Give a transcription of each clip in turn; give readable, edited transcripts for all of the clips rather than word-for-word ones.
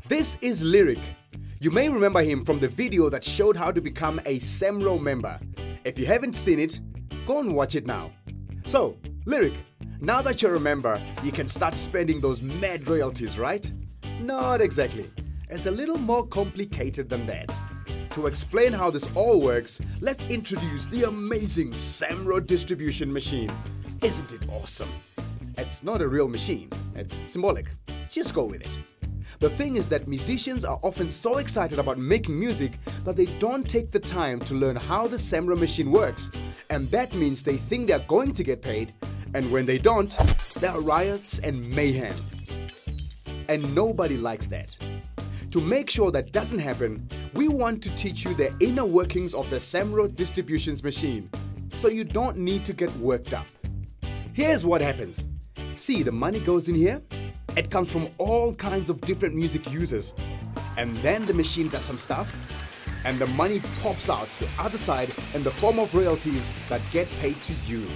This is Lyric. You may remember him from the video that showed how to become a SAMRO member. If you haven't seen it, go and watch it now. So, Lyric, now that you're a member, you can start spending those mad royalties, right? Not exactly. It's a little more complicated than that. To explain how this all works, let's introduce the amazing SAMRO distribution machine. Isn't it awesome? It's not a real machine, it's symbolic. Just go with it. The thing is that musicians are often so excited about making music that they don't take the time to learn how the SAMRO machine works. And that means they think they're going to get paid, and when they don't, there are riots and mayhem. And nobody likes that. To make sure that doesn't happen, we want to teach you the inner workings of the SAMRO distributions machine, so you don't need to get worked up. Here's what happens. See, the money goes in here. It comes from all kinds of different music users. And then the machine does some stuff, and the money pops out the other side in the form of royalties that get paid to you.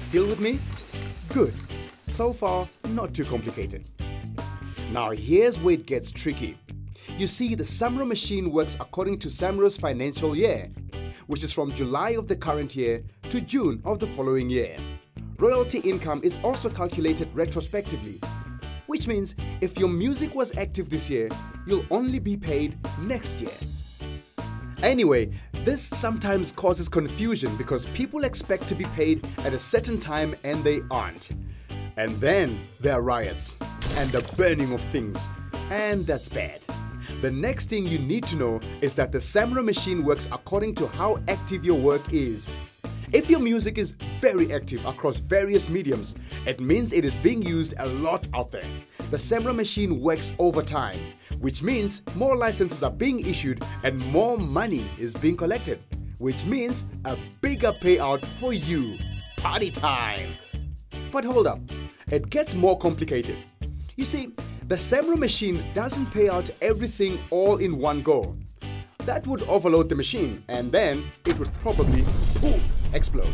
Still with me? Good. So far, not too complicated. Now here's where it gets tricky. You see, the SAMRO machine works according to SAMRO's financial year, which is from July of the current year to June of the following year. Royalty income is also calculated retrospectively, which means if your music was active this year, you'll only be paid next year. Anyway, this sometimes causes confusion because people expect to be paid at a certain time and they aren't. And then there are riots and the burning of things, and that's bad. The next thing you need to know is that the SAMRO machine works according to how active your work is. If your music is very active across various mediums, it means it is being used a lot out there. The SAMRO machine works over time, which means more licenses are being issued and more money is being collected, which means a bigger payout for you. Party time! But hold up, it gets more complicated. You see, the SAMRO machine doesn't pay out everything all in one go. That would overload the machine, and then it would probably explode.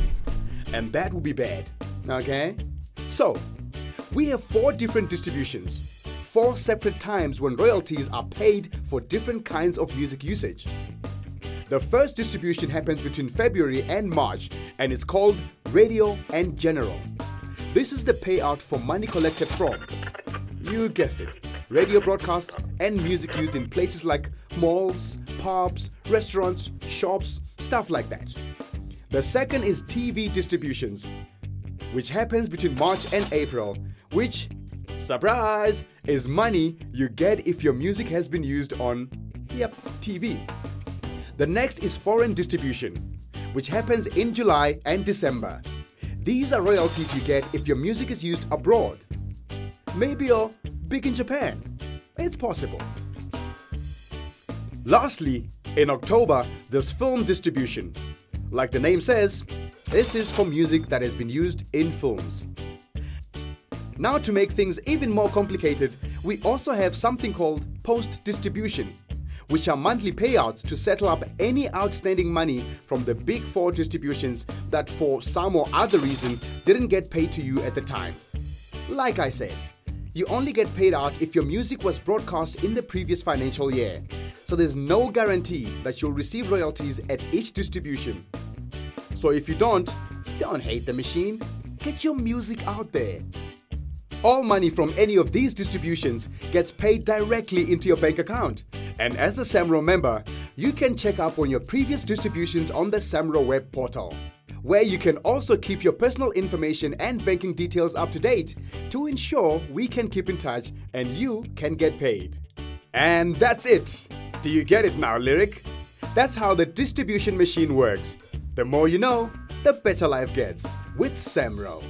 And that would be bad, okay? So, we have 4 different distributions, 4 separate times when royalties are paid for different kinds of music usage. The first distribution happens between February and March, and it's called Radio and General. This is the payout for money collected from, you guessed it, radio broadcasts and music used in places like malls, pubs, restaurants, shops, stuff like that. The second is TV distributions, which happens between March and April, which, surprise, is money you get if your music has been used on, TV. The next is foreign distribution, which happens in July and December. These are royalties you get if your music is used abroad. Maybe you're big in Japan. It's possible. Lastly, in October, there's film distribution. Like the name says, this is for music that has been used in films. Now, to make things even more complicated, we also have something called post-distribution, which are monthly payouts to settle up any outstanding money from the big 4 distributions that for some or other reason didn't get paid to you at the time. Like I said, you only get paid out if your music was broadcast in the previous financial year, so there's no guarantee that you'll receive royalties at each distribution. So if you don't hate the machine, get your music out there. All money from any of these distributions gets paid directly into your bank account, and as a SAMRO member, you can check up on your previous distributions on the SAMRO web portal, where you can also keep your personal information and banking details up to date to ensure we can keep in touch and you can get paid. And that's it! Do you get it now, Lyric? That's how the distribution machine works. The more you know, the better life gets with SAMRO.